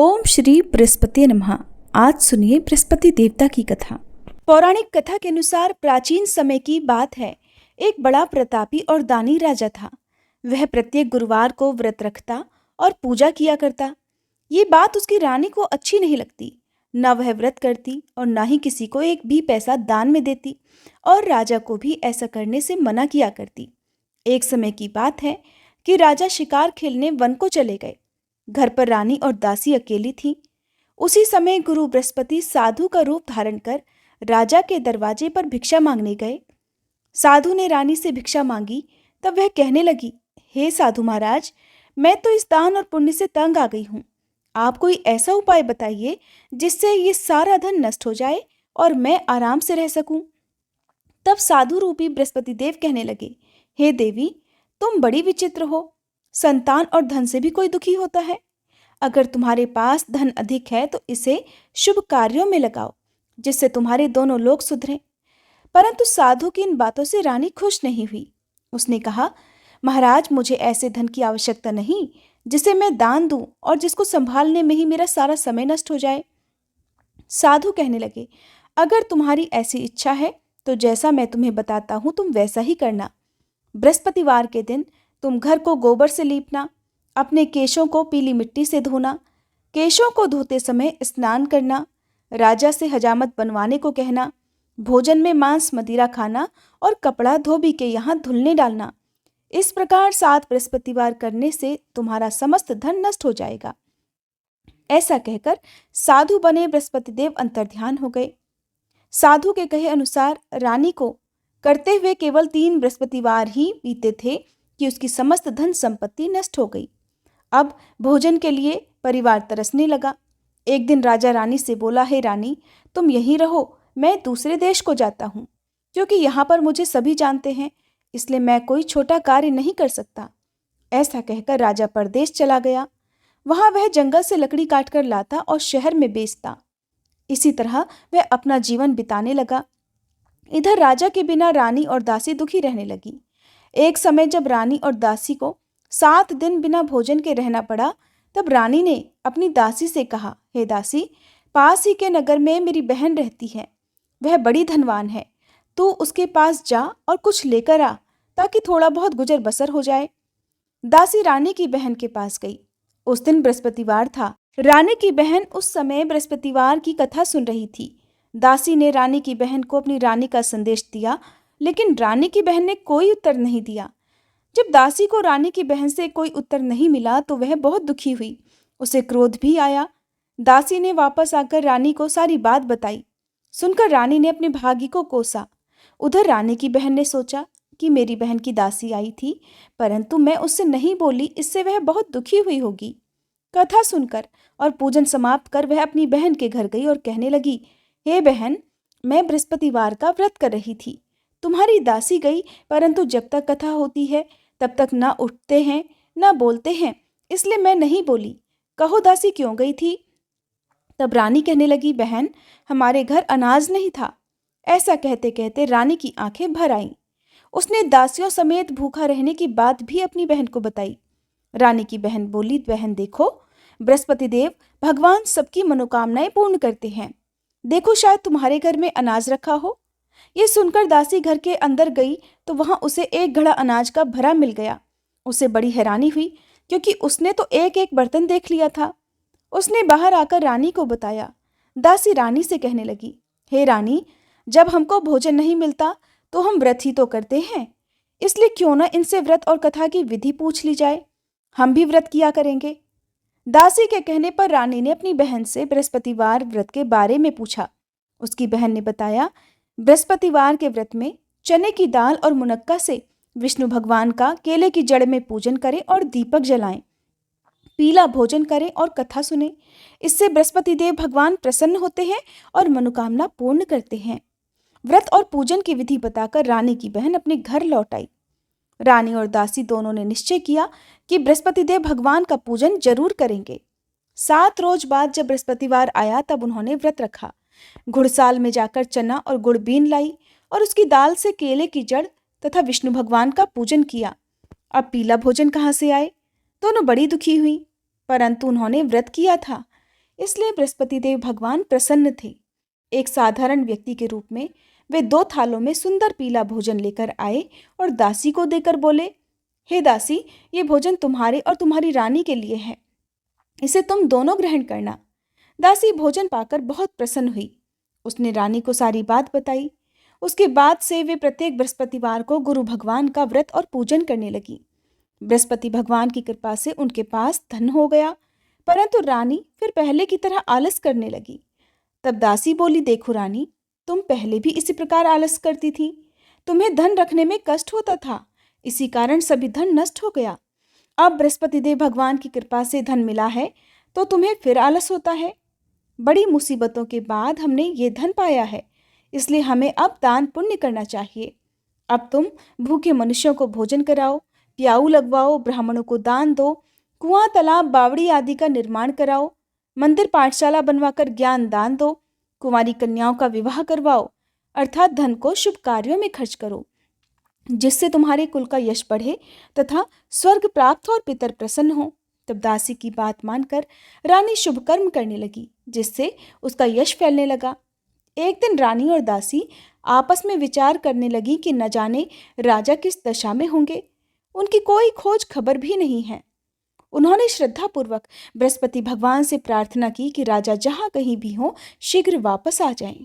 ओम श्री बृहस्पति नमः। आज सुनिए बृहस्पति देवता की कथा। पौराणिक कथा के अनुसार प्राचीन समय की बात है। एक बड़ा प्रतापी और दानी राजा था। वह प्रत्येक गुरुवार को व्रत रखता और पूजा किया करता। ये बात उसकी रानी को अच्छी नहीं लगती। न वह व्रत करती और न ही किसी को एक भी पैसा दान में देती, और राजा को भी ऐसा करने से मना किया करती। एक समय की बात है कि राजा शिकार खेलने वन को चले गए। घर पर रानी और दासी अकेली थी। उसी समय गुरु बृहस्पति साधु का रूप धारण कर राजा के दरवाजे पर भिक्षा मांगने गए। साधु ने रानी से भिक्षा मांगी। तब वह कहने लगी, हे साधु महाराज, मैं तो इस दान और पुण्य से तंग आ गई हूँ। आप कोई ऐसा उपाय बताइए जिससे ये सारा धन नष्ट हो जाए और मैं आराम से रह सकूं। तब साधु रूपी बृहस्पति देव कहने लगे, हे देवी, तुम बड़ी विचित्र हो। संतान और धन से भी कोई दुखी होता है। अगर तुम्हारे पास धन अधिक है तो इसे शुभ कार्यों में लगाओ, जिससे तुम्हारे दोनों लोग सुधरें। परंतु साधु की इन बातों से रानी खुश नहीं हुई। उसने कहा, महाराज, मुझे ऐसे धन की आवश्यकता नहीं जिसे मैं दान दूं और जिसको संभालने में ही मेरा सारा समय नष्ट हो जाए। साधु कहने लगे, अगर तुम्हारी ऐसी इच्छा है तो जैसा मैं तुम्हें बताता हूं तुम वैसा ही करना। बृहस्पतिवार के दिन तुम घर को गोबर से लीपना, अपने केशों को पीली मिट्टी से धोना, केशों को धोते समय स्नान करना, राजा से हजामत बनवाने को कहना, भोजन में मांस मदिरा खाना और कपड़ा धोबी के यहाँ धुलने डालना। इस प्रकार 7 बृहस्पतिवार करने से तुम्हारा समस्त धन नष्ट हो जाएगा। ऐसा कहकर साधु बने बृहस्पति देव अंतर्ध्यान हो गए। साधु के कहे अनुसार रानी को करते हुए केवल 3 बृहस्पतिवार ही बीते थे कि उसकी समस्त धन संपत्ति नष्ट हो गई। अब भोजन के लिए परिवार तरसने लगा। एक दिन राजा रानी से बोला, हे रानी, तुम यहीं रहो, मैं दूसरे देश को जाता हूँ, क्योंकि यहाँ पर मुझे सभी जानते हैं, इसलिए मैं कोई छोटा कार्य नहीं कर सकता। ऐसा कहकर राजा परदेश चला गया। वहाँ वह जंगल से लकड़ी काटकर लाता और शहर में बेचता। इसी तरह वह अपना जीवन बिताने लगा। इधर राजा के बिना रानी और दासी दुखी रहने लगी। एक समय जब रानी और दासी को 7 दिन बिना भोजन के रहना पड़ा, तब रानी ने अपनी दासी से कहा, हे दासी, पास ही के नगर में मेरी बहन रहती है। वह बड़ी धनवान है। तू उसके पास जा और कुछ लेकर आ, ताकि थोड़ा बहुत गुजर बसर हो जाए। दासी रानी की बहन के पास गई। उस दिन बृहस्पतिवार था। रानी की बहन उस समय बृहस्पतिवार की कथा सुन रही थी। दासी ने रानी की बहन को अपनी रानी का संदेश दिया, लेकिन रानी की बहन ने कोई उत्तर नहीं दिया। जब दासी को रानी की बहन से कोई उत्तर नहीं मिला तो वह बहुत दुखी हुई। उसे क्रोध भी आया। दासी ने वापस आकर रानी को सारी बात बताई। सुनकर रानी ने अपने भागी को कोसा। उधर रानी की बहन ने सोचा कि मेरी बहन की दासी आई थी, परंतु मैं उससे नहीं बोली, इससे वह बहुत दुखी हुई होगी। कथा सुनकर और पूजन समाप्त कर वह अपनी बहन के घर गई और कहने लगी, हे बहन, मैं बृहस्पतिवार का व्रत कर रही थी। तुम्हारी दासी गई, परंतु जब तक कथा होती है तब तक ना उठते हैं ना बोलते हैं, इसलिए मैं नहीं बोली। कहो दासी क्यों गई थी? तब रानी कहने लगी, बहन, हमारे घर अनाज नहीं था। ऐसा कहते कहते रानी की आंखें भर आईं। उसने दासियों समेत भूखा रहने की बात भी अपनी बहन को बताई। रानी की बहन बोली, बहन देखो, बृहस्पति देव भगवान सबकी मनोकामनाएं पूर्ण करते हैं। देखो, शायद तुम्हारे घर में अनाज रखा हो। ये सुनकर दासी घर के अंदर गई तो वहां उसे एक घड़ा अनाज का भरा मिल गया। उसे बड़ी हैरानी हुई, क्योंकि उसने तो एक एक बर्तन देख लिया था। उसने बाहर आकर रानी को बताया। दासी रानी से कहने लगी, हे रानी, जब हमको भोजन नहीं मिलता तो हम व्रत ही तो करते हैं, इसलिए क्यों ना इनसे व्रत और कथा की विधि पूछ ली जाए। हम भी व्रत किया करेंगे। दासी के कहने पर रानी ने अपनी बहन से बृहस्पतिवार व्रत के बारे में पूछा। उसकी बहन ने बताया, बृहस्पतिवार के व्रत में चने की दाल और मुनक्का से विष्णु भगवान का केले की जड़ में पूजन करें और दीपक जलाएं, पीला भोजन करें और कथा सुने। इससे बृहस्पति देव भगवान प्रसन्न होते हैं और मनोकामना पूर्ण करते हैं। व्रत और पूजन की विधि बताकर रानी की बहन अपने घर लौट आई। रानी और दासी दोनों ने निश्चय किया कि बृहस्पति देव भगवान का पूजन जरूर करेंगे। 7 रोज बाद जब बृहस्पतिवार आया तब उन्होंने व्रत रखा। घुड़साल में जाकर चना और गुड़ बीन लाई और उसकी दाल से केले की जड़ तथा विष्णु भगवान का पूजन किया। अब पीला भोजन कहाँ से आए? दोनों बड़ी दुखी हुई, परंतु उन्होंने व्रत किया था, इसलिए बृहस्पति देव भगवान प्रसन्न थे। एक साधारण व्यक्ति के रूप में वे 2 थालों में सुंदर पीला भोजन लेकर आए और दासी को देकर बोले, हे दासी, ये भोजन तुम्हारे और तुम्हारी रानी के लिए है, इसे तुम दोनों ग्रहण करना। दासी भोजन पाकर बहुत प्रसन्न हुई। उसने रानी को सारी बात बताई। उसके बाद से वे प्रत्येक बृहस्पतिवार को गुरु भगवान का व्रत और पूजन करने लगी। बृहस्पति भगवान की कृपा से उनके पास धन हो गया, परंतु रानी फिर पहले की तरह आलस करने लगी। तब दासी बोली, देखो रानी, तुम पहले भी इसी प्रकार आलस करती थी। तुम्हें धन रखने में कष्ट होता था, इसी कारण सभी धन नष्ट हो गया। अब बृहस्पति देव भगवान की कृपा से धन मिला है तो तुम्हें फिर आलस होता है। बड़ी मुसीबतों के बाद हमने ये धन पाया है, इसलिए हमें अब दान पुण्य करना चाहिए। अब तुम भूखे मनुष्यों को भोजन कराओ, प्याऊ लगवाओ, ब्राह्मणों को दान दो, कुआं, तालाब, बावड़ी आदि का निर्माण कराओ, मंदिर पाठशाला बनवाकर ज्ञान दान दो, कुंवारी कन्याओं का विवाह करवाओ, अर्थात धन को शुभ कार्यों में खर्च करो, जिससे तुम्हारे कुल का यश बढ़े तथा स्वर्ग प्राप्त हो और पितर प्रसन्न हो। तब दासी की बात मानकर रानी शुभ कर्म करने लगी, जिससे उसका यश फैलने लगा। एक दिन रानी और दासी आपस में विचार करने लगी कि न जाने राजा किस दशा में होंगे, उनकी कोई खोज खबर भी नहीं है। उन्होंने श्रद्धापूर्वक बृहस्पति भगवान से प्रार्थना की कि राजा जहां कहीं भी हो शीघ्र वापस आ जाएं।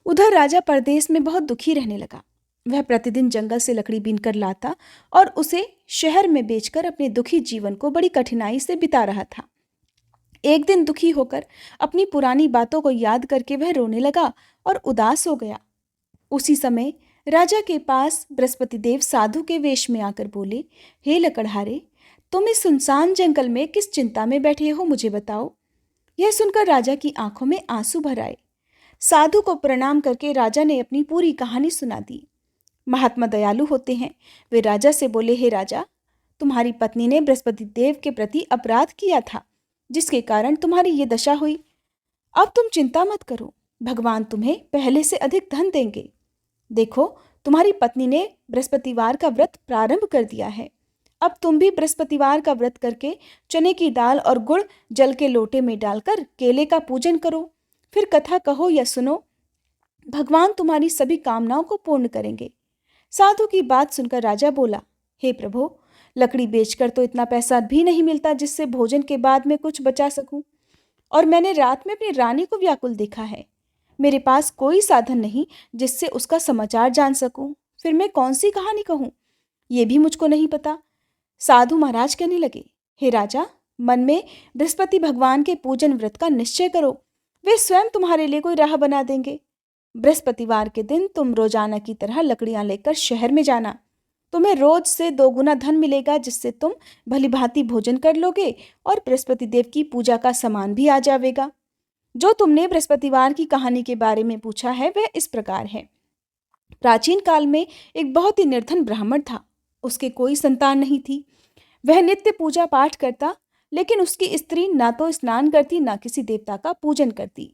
उधर राजा परदेश में बहुत दुखी रहने लगा। वह प्रतिदिन जंगल से लकड़ी बीनकर लाता और उसे शहर में बेचकर अपने दुखी जीवन को बड़ी कठिनाई से बिता रहा था। एक दिन दुखी होकर अपनी पुरानी बातों को याद करके वह रोने लगा और उदास हो गया। उसी समय राजा के पास बृहस्पति देव साधु के वेश में आकर बोले, हे लकड़हारे, तुम इस सुनसान जंगल में किस चिंता में बैठे हो, मुझे बताओ। यह सुनकर राजा की आंखों में आंसू भर आए। साधु को प्रणाम करके राजा ने अपनी पूरी कहानी सुना दी। महात्मा दयालु होते हैं। वे राजा से बोले, हे राजा, तुम्हारी पत्नी ने बृहस्पति देव के प्रति अपराध किया था, जिसके कारण तुम्हारी ये दशा हुई। अब तुम चिंता मत करो, भगवान तुम्हें पहले से अधिक धन देंगे। देखो, तुम्हारी पत्नी ने बृहस्पतिवार का व्रत प्रारंभ कर दिया है। अब तुम भी बृहस्पतिवार का व्रत करके चने की दाल और गुड़ जल के लोटे में डालकर केले का पूजन करो, फिर कथा कहो या सुनो। भगवान तुम्हारी सभी कामनाओं को पूर्ण करेंगे। साधु की बात सुनकर राजा बोला, हे प्रभु, लकड़ी बेचकर तो इतना पैसा भी नहीं मिलता जिससे भोजन के बाद में कुछ बचा सकूं, और मैंने रात में अपनी रानी को व्याकुल देखा है। मेरे पास कोई साधन नहीं जिससे उसका समाचार जान सकूं, फिर मैं कौन सी कहानी कहूं, ये भी मुझको नहीं पता। साधु महाराज कहने लगे, हे राजा, मन में बृहस्पति भगवान के पूजन व्रत का निश्चय करो, वे स्वयं तुम्हारे लिए कोई राह बना देंगे। बृहस्पतिवार के दिन तुम रोजाना की तरह लकड़ियां लेकर शहर में जाना। तुम्हें रोज से 2 गुना धन मिलेगा, जिससे तुम भलीभांति भोजन कर लोगे और बृहस्पति देव की पूजा का सामान भी आ जाएगा। जो तुमने बृहस्पतिवार की कहानी के बारे में पूछा है वह इस प्रकार है। प्राचीन काल में एक बहुत ही निर्धन ब्राह्मण था। उसके कोई संतान नहीं थी। वह नित्य पूजा पाठ करता, लेकिन उसकी स्त्री ना तो स्नान करती ना किसी देवता का पूजन करती।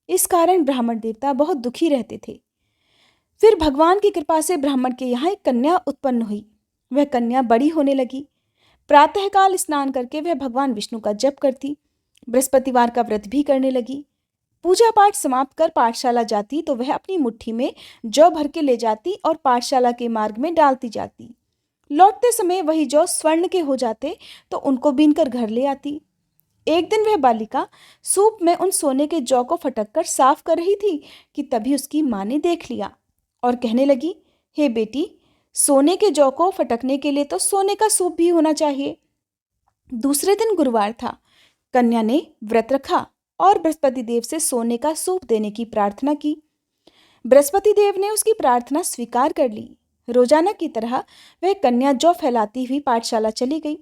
इस कारण ब्राह्मण देवता बहुत दुखी रहते थे। फिर भगवान की कृपा से ब्राह्मण के यहाँ एक कन्या उत्पन्न हुई। वह कन्या बड़ी होने लगी। प्रातःकाल स्नान करके वह भगवान विष्णु का जप करती, बृहस्पतिवार का व्रत भी करने लगी। पूजा पाठ समाप्त कर पाठशाला जाती तो वह अपनी मुट्ठी में जौ भर के ले जाती और पाठशाला के मार्ग में डालती जाती। लौटते समय वही जौ स्वर्ण के हो जाते तो उनको बीनकर घर ले आती। एक दिन वह बालिका सूप में उन सोने के जौ को फटक कर साफ कर रही थी कि तभी उसकी माँ ने देख लिया और कहने लगी, हे बेटी, सोने के जौ को फटकने के लिए तो सोने का सूप भी होना चाहिए। दूसरे दिन गुरुवार था। कन्या ने व्रत रखा और बृहस्पति देव से सोने का सूप देने की प्रार्थना की। बृहस्पति देव ने उसकी प्रार्थना स्वीकार कर ली। रोजाना की तरह वह कन्या जौ फैलाती हुई पाठशाला चली गई।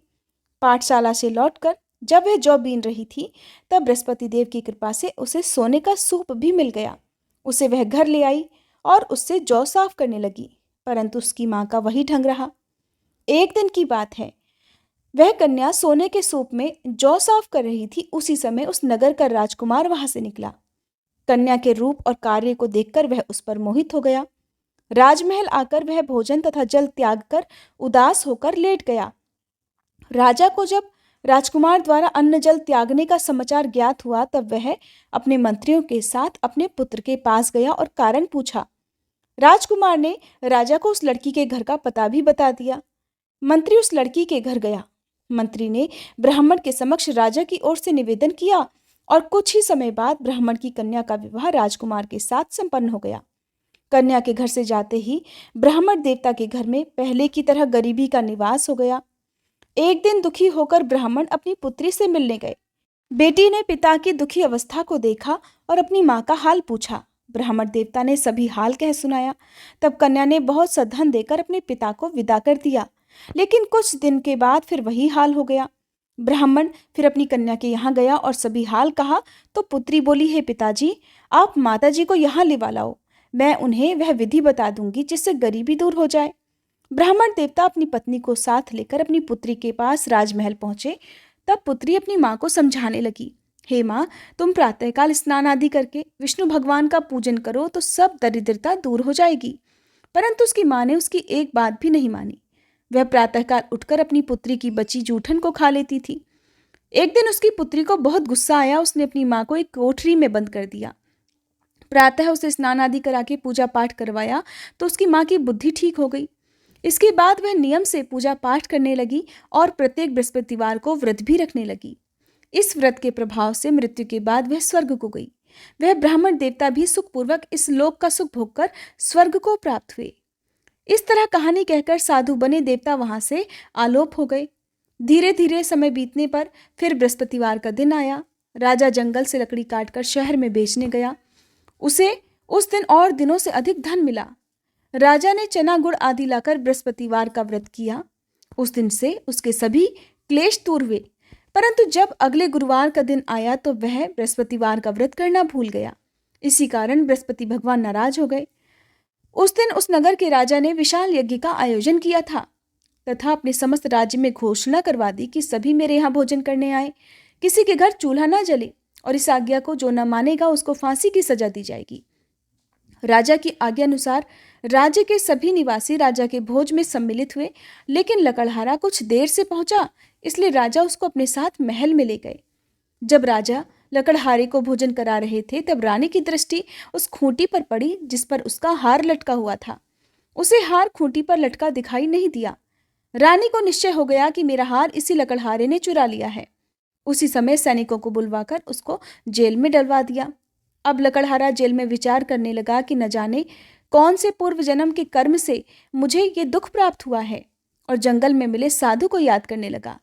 पाठशाला से लौटकर जब वह जौ बीन रही थी तब बृहस्पति देव की कृपा से उसे सोने का सूप भी मिल गया। उसे वह घर ले आई और उससे जौ साफ करने लगी, परंतु उसकी माँ का वही ढंग रहा। एक दिन की बात है, वह कन्या सोने के सूप में जौ साफ कर रही थी। उसी समय उस नगर का राजकुमार वहां से निकला। कन्या के रूप और कार्य को देखकर वह उस पर मोहित हो गया। राजमहल आकर वह भोजन तथा जल त्याग कर उदास होकर लेट गया। राजा को जब राजकुमार द्वारा अन्न जल त्यागने का समाचार ज्ञात हुआ तब वह अपने मंत्रियों के साथ अपने पुत्र के पास गया और कारण पूछा। राजकुमार ने राजा को उस लड़की के घर का पता भी बता दिया। मंत्री उस लड़की के घर गया। मंत्री ने ब्राह्मण के समक्ष राजा की ओर से निवेदन किया और कुछ ही समय बाद ब्राह्मण की कन्या का विवाह राजकुमार के साथ संपन्न हो गया। कन्या के घर से जाते ही ब्राह्मण देवता के घर में पहले की तरह गरीबी का निवास हो गया। एक दिन दुखी होकर ब्राह्मण अपनी पुत्री से मिलने गए। बेटी ने पिता की दुखी अवस्था को देखा और अपनी माँ का हाल पूछा। ब्राह्मण देवता ने सभी हाल कह सुनाया। तब कन्या ने बहुत सा धन देकर अपने पिता को विदा कर दिया, लेकिन कुछ दिन के बाद फिर वही हाल हो गया। ब्राह्मण फिर अपनी कन्या के यहाँ गया और सभी हाल कहा तो पुत्री बोली, हे पिताजी, आप माताजी को यहाँ लिवा लाओ, मैं उन्हें वह विधि बता दूंगी जिससे गरीबी दूर हो जाए। ब्राह्मण देवता अपनी पत्नी को साथ लेकर अपनी पुत्री के पास राजमहल पहुंचे। तब पुत्री अपनी माँ को समझाने लगी, हे माँ, तुम प्रातःकाल स्नान आदि करके विष्णु भगवान का पूजन करो तो सब दरिद्रता दूर हो जाएगी। परंतु उसकी माँ ने उसकी एक बात भी नहीं मानी। वह प्रातःकाल उठकर अपनी पुत्री की बची जूठन को खा लेती थी। एक दिन उसकी पुत्री को बहुत गुस्सा आया। उसने अपनी माँ को एक कोठरी में बंद कर दिया। प्रातः उसे स्नान आदि करा के पूजा पाठ करवाया तो उसकी माँ की बुद्धि ठीक हो गई। इसके बाद वह नियम से पूजा पाठ करने लगी और प्रत्येक बृहस्पतिवार को व्रत भी रखने लगी। इस व्रत के प्रभाव से मृत्यु के बाद वह स्वर्ग को गई। वह ब्राह्मण देवता भी सुखपूर्वक इस लोक का सुख भोगकर स्वर्ग को प्राप्त हुए। इस तरह कहानी कहकर साधु बने देवता वहां से आलोप हो गए। धीरे धीरे समय बीतने पर फिर बृहस्पतिवार का दिन आया। राजा जंगल से लकड़ी काटकर शहर में बेचने गया। उसे उस दिन और दिनों से अधिक धन मिला। राजा ने चना गुड़ आदि लाकर बृहस्पतिवार का व्रत किया। उस दिन से उसके सभी क्लेश दूर हुए। परंतु जब अगले गुरुवार का दिन आया तो वह बृहस्पतिवार का व्रत करना भूल गया। इसी कारण बृहस्पति भगवान नाराज हो गए। उस दिन उस नगर के राजा ने विशाल यज्ञ का आयोजन किया था तथा अपने समस्त राज्य में घोषणा करवा दी कि सभी मेरे यहाँ भोजन करने आए, किसी के घर चूल्हा ना जले और इस आज्ञा को जो न मानेगा उसको फांसी की सजा दी जाएगी। राजा की आज्ञा अनुसार राज्य के सभी निवासी राजा के भोज में सम्मिलित हुए, लेकिन लकड़हारा कुछ देर से पहुंचा, इसलिए राजा उसको अपने साथ महल में ले गए। जब राजा लकड़हारे को भोजन करा रहे थे तब रानी की दृष्टि उस खूंटी पर पड़ी जिस पर उसका हार लटका हुआ था। उसे हार खूंटी पर लटका दिखाई नहीं दिया। रानी को निश्चय हो गया कि मेरा हार इसी लकड़हारे ने चुरा लिया है। उसी समय सैनिकों को बुलवाकर उसको जेल में डलवा दिया। अब लकड़हारा जेल में विचार करने लगा कि न जाने कौन से पूर्व जन्म के कर्म से मुझे ये दुख प्राप्त हुआ है, और जंगल में मिले साधु को याद करने लगा।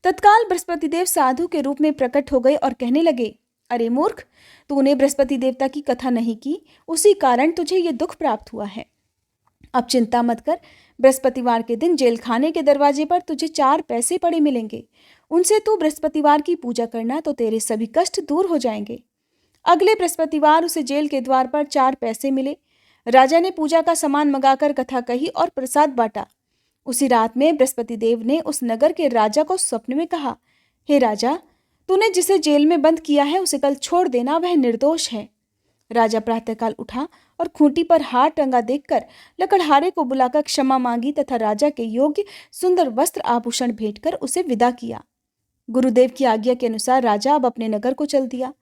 तत्काल बृहस्पति देव साधु के रूप में प्रकट हो गए और कहने लगे, अरे मूर्ख, तूने बृहस्पति देवता की कथा नहीं की, उसी कारण तुझे ये दुख प्राप्त हुआ है। अब चिंता मत कर, बृहस्पतिवार के दिन जेल खाने के दरवाजे पर तुझे 4 पैसे पड़े मिलेंगे। उनसे तू बृहस्पतिवार की पूजा करना तो तेरे सभी कष्ट दूर हो जाएंगे। अगले बृहस्पतिवार उसे जेल के द्वार पर 4 पैसे मिले। राजा ने पूजा का सामान मंगाकर कथा कही और प्रसाद बांटा। उसी रात में बृहस्पति देव ने उस नगर के राजा को स्वप्न में कहा, हे राजा, तूने जिसे जेल में बंद किया है उसे कल छोड़ देना, वह निर्दोष है। राजा प्रातःकाल उठा और खूंटी पर हार टंगा देखकर लकड़हारे को बुलाकर क्षमा मांगी तथा राजा के योग्य सुंदर वस्त्र आभूषण भेंटकर उसे विदा किया। गुरुदेव की आज्ञा के अनुसार राजा अब अपने नगर को चल दिया।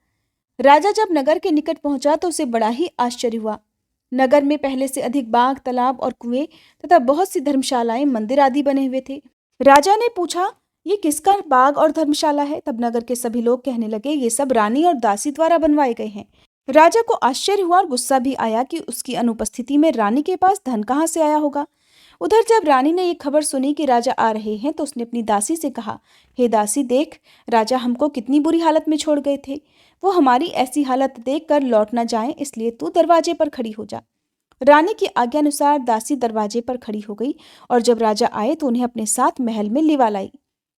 राजा जब नगर के निकट पहुंचा तो उसे बड़ा ही आश्चर्य हुआ। नगर में पहले से अधिक बाग, तालाब और कुएं तथा बहुत सी धर्मशालाएं, मंदिर आदि बने हुए थे। राजा ने पूछा, ये किसका बाग और धर्मशाला है? तब नगर के सभी लोग कहने लगे, ये सब रानी और दासी द्वारा बनवाए गए हैं। राजा को आश्चर्य हुआ और गुस्सा भी आया कि उसकी अनुपस्थिति में रानी के पास धन कहाँ से आया होगा। उधर जब रानी ने ये खबर सुनी कि राजा आ रहे हैं तो उसने अपनी दासी से कहा, हे दासी, देख, राजा हमको कितनी बुरी हालत में छोड़ गए थे। वो हमारी ऐसी हालत देखकर लौट न जाएं, इसलिए तू दरवाजे पर खड़ी हो जा। रानी की आज्ञा अनुसार दासी दरवाजे पर खड़ी हो गई और जब राजा आए तो उन्हें अपने साथ महल में लिवा लाई।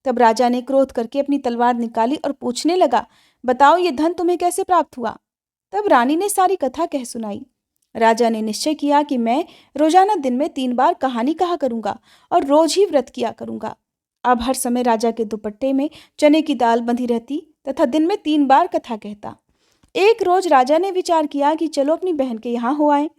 तब राजा ने क्रोध करके अपनी तलवार निकाली और पूछने लगा, बताओ, ये धन तुम्हें कैसे प्राप्त हुआ? तब रानी ने सारी कथा कह सुनाई। राजा ने निश्चय किया कि मैं रोजाना दिन में 3 बार कहानी कहा करूंगा और रोज ही व्रत किया करूंगा। अब हर समय राजा के दुपट्टे में चने की दाल बंधी रहती तथा दिन में 3 बार कथा कहता। एक रोज राजा ने विचार किया कि चलो अपनी बहन के यहाँ हो आए।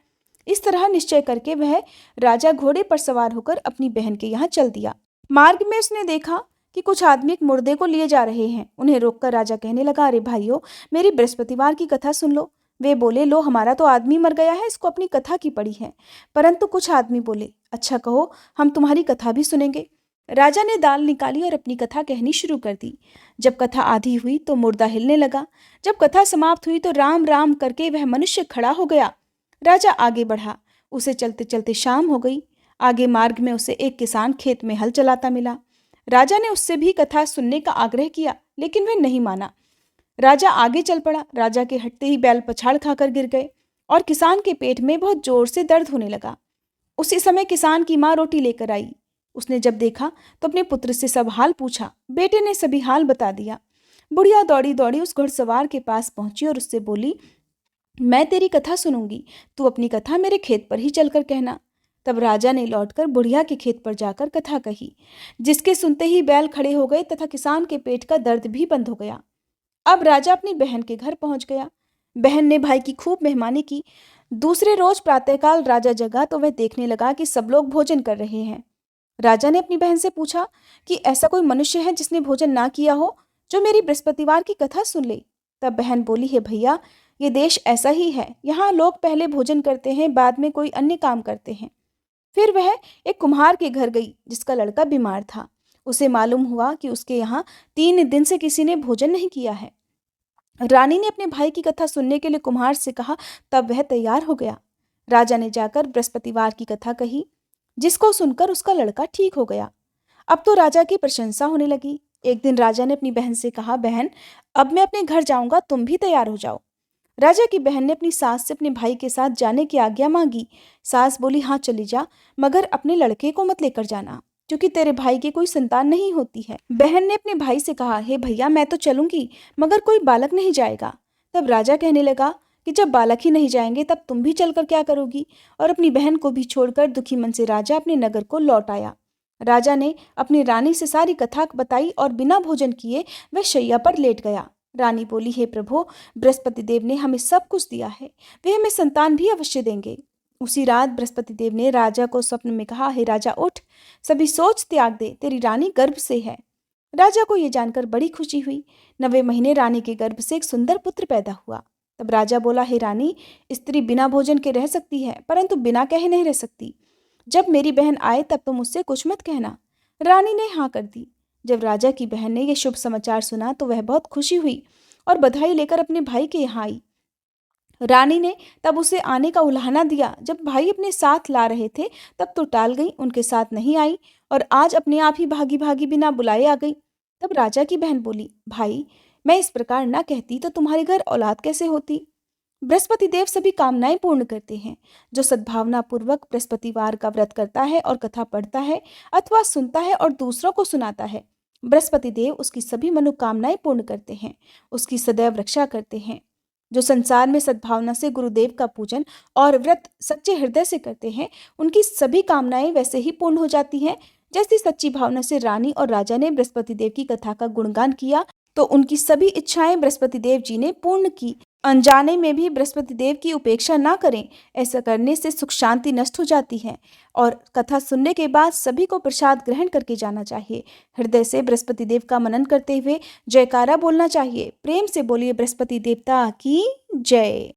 इस तरह निश्चय करके वह राजा घोड़े पर सवार होकर अपनी बहन के यहाँ चल दिया। मार्ग में उसने देखा कि कुछ आदमी एक मुर्दे को लिए जा रहे हैं। उन्हें रोककर राजा कहने लगा, अरे भाइयों, मेरी बृहस्पतिवार की कथा सुन लो। वे बोले, लो, हमारा तो आदमी मर गया है, इसको अपनी कथा की पड़ी है। परंतु कुछ आदमी बोले, अच्छा कहो, हम तुम्हारी कथा भी सुनेंगे। राजा ने दाल निकाली और अपनी कथा कहनी शुरू कर दी। जब कथा आधी हुई तो मुर्दा हिलने लगा। जब कथा समाप्त हुई तो राम राम करके वह मनुष्य खड़ा हो गया। राजा आगे बढ़ा। उसे चलते चलते शाम हो गई। आगे मार्ग में उसे एक किसान खेत में हल चलाता मिला। राजा ने उससे भी कथा सुनने का आग्रह किया, लेकिन वह नहीं माना। राजा आगे चल पड़ा। राजा के हटते ही बैल पछाड़ खाकर गिर गए और किसान के पेट में बहुत जोर से दर्द होने लगा। उसी समय किसान की माँ रोटी लेकर आई। उसने जब देखा तो अपने पुत्र से सब हाल पूछा। बेटे ने सभी हाल बता दिया। बुढ़िया दौड़ी दौड़ी उस घुड़सवार के पास पहुंची और उससे बोली, मैं तेरी कथा सुनूंगी, तू अपनी कथा मेरे खेत पर ही चलकर कहना। तब राजा ने लौटकर बुढ़िया के खेत पर जाकर कथा कही, जिसके सुनते ही बैल खड़े हो गए तथा किसान के पेट का दर्द भी बंद हो गया। अब राजा अपनी बहन के घर पहुंच गया। बहन ने भाई की खूब मेहमानी की। दूसरे रोज प्रातःकाल राजा जगा तो वह देखने लगा कि सब लोग भोजन कर रहे हैं। राजा ने अपनी बहन से पूछा कि ऐसा कोई मनुष्य है जिसने भोजन ना किया हो, जो मेरी बृहस्पतिवार की कथा सुन ले। तब बहन बोली, है भैया, ये देश ऐसा ही है। यहाँ लोग पहले भोजन करते हैं, बाद में कोई अन्य काम करते हैं। फिर वह एक कुम्हार के घर गई जिसका लड़का बीमार था। उसे मालूम हुआ कि उसके यहाँ 3 दिन से किसी ने भोजन नहीं किया है। रानी ने अपने भाई की कथा सुनने के लिए कुम्हार से कहा। तब वह तैयार हो गया। राजा ने जाकर बृहस्पतिवार की कथा कही, जिसको सुनकर उसका लड़का ठीक हो गया। अब तो राजा की प्रशंसा होने लगी। एक दिन राजा ने अपनी बहन से कहा, बहन, अब मैं अपने घर जाऊंगा, तुम भी तैयार हो जाओ। राजा की बहन ने अपनी सास से अपने भाई के साथ जाने की आज्ञा मांगी। सास बोली, हाँ चली जा, मगर अपने लड़के को मत लेकर जाना, क्योंकि तेरे भाई की कोई संतान नहीं होती है। बहन ने अपने भाई से कहा, हे भैया, मैं तो चलूंगी, मगर कोई बालक नहीं जाएगा। तब राजा कहने लगा कि जब बालक ही नहीं जाएंगे तब तुम भी चलकर क्या करोगी। और अपनी बहन को भी छोड़कर दुखी मन से राजा अपने नगर को लौट आया। राजा ने अपनी रानी से सारी कथा बताई और बिना भोजन किए वह शैया पर लेट गया। रानी बोली, हे प्रभु, बृहस्पति देव ने हमें सब कुछ दिया है, वे हमें संतान भी अवश्य देंगे। उसी रात बृहस्पति देव ने राजा को स्वप्न में कहा, हे राजा, उठ, सभी सोच त्याग दे, तेरी रानी गर्भ से है। राजा को यह जानकर बड़ी खुशी हुई। 9वें महीने रानी के गर्भ से एक सुंदर पुत्र पैदा हुआ। तब राजा बोला, हे रानी, स्त्री बिना भोजन के रह सकती है, परंतु बिना कहे नहीं रह सकती। जब मेरी बहन आए तब तुम उससे कुछ मत कहना। रानी ने हाँ कर दी। जब राजा की बहन ने यह शुभ समाचार सुना तो वह बहुत खुशी हुई और बधाई लेकर अपने भाई के यहाँ आई। रानी ने तब उसे आने का उलाहना दिया। जब भाई अपने साथ ला रहे थे तब तो टाल गई, उनके साथ नहीं आई और आज अपने आप ही भागी भागी बिना बुलाए आ गई। तब राजा की बहन बोली, भाई, मैं इस प्रकार ना कहती तो तुम्हारे घर औलाद कैसे होती। बृहस्पति देव सभी कामनाएं पूर्ण करते हैं। जो सद्भावना पूर्वक बृहस्पतिवार का व्रत करता है और कथा पढ़ता है अथवा सुनता है और दूसरों को सुनाता है, बृहस्पति देव उसकी सभी मनोकामनाएं पूर्ण करते हैं, उसकी सदैव रक्षा करते हैं। जो संसार में सद्भावना से गुरुदेव का पूजन और व्रत सच्चे हृदय से करते हैं, उनकी सभी कामनाएं वैसे ही पूर्ण हो जाती हैं जैसी सच्ची भावना से रानी और राजा ने बृहस्पति देव की कथा का गुणगान किया तो उनकी सभी इच्छाएं बृहस्पति देव जी ने पूर्ण की। अनजाने में भी बृहस्पति देव की उपेक्षा ना करें। ऐसा करने से सुख शांति नष्ट हो जाती है। और कथा सुनने के बाद सभी को प्रसाद ग्रहण करके जाना चाहिए। हृदय से बृहस्पति देव का मनन करते हुए जयकारा बोलना चाहिए। प्रेम से बोलिए, बृहस्पति देवता की जय।